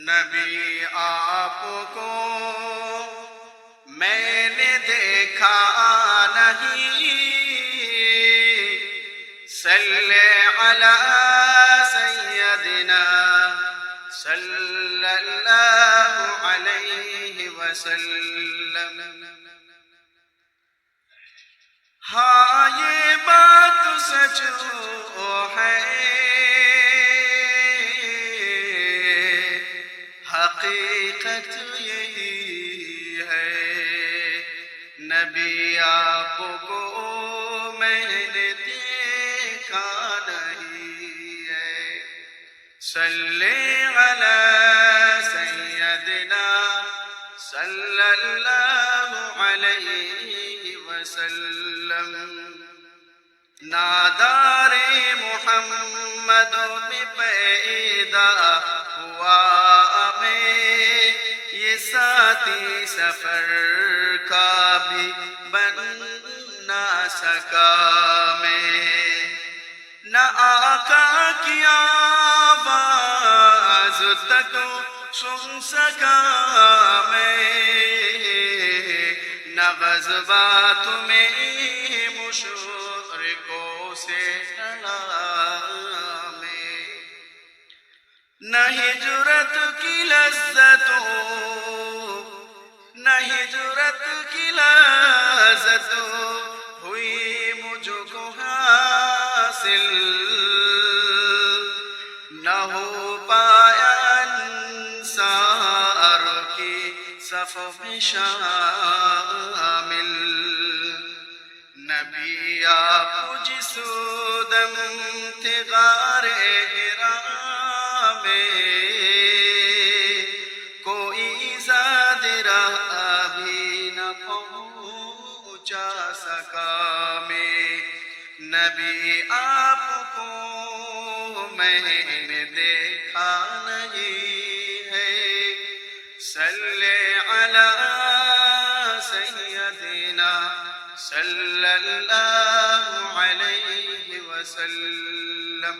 نبی آپ کو میں نے دیکھا نہیں، صلی علی سیدنا صلی اللہ علیہ وسلم۔ ہاں یہ بات سچ ہے، حقیقت یہی ہے، نبی آپ کو میں نے دیکھا نہیں ہے، صلی علی سیدنا صلی اللہ علیہ وسلم۔ نادار محمد میں پیدا ہوا میں، یہ ساتھی سفر کا بھی بن نہ سکا میں، نہ آقا کی آواز تک سن سکا میں، نہ غزوات میں مشرکوں سے لڑا میں، نہ ہجرت کی لذت ہوئی مجھ کو حاصل، نہ ہو پایا انصار کی صف میں شامل، نبی آپ جس دم تھے غار حرا میں، کوئی زاد راہ بھی نہ پہنچا سکا میں، نبی آپ کو میں نے دیکھا نہیں ہے، صلی علی سیدنا صلی اللہ علیہ وسلم۔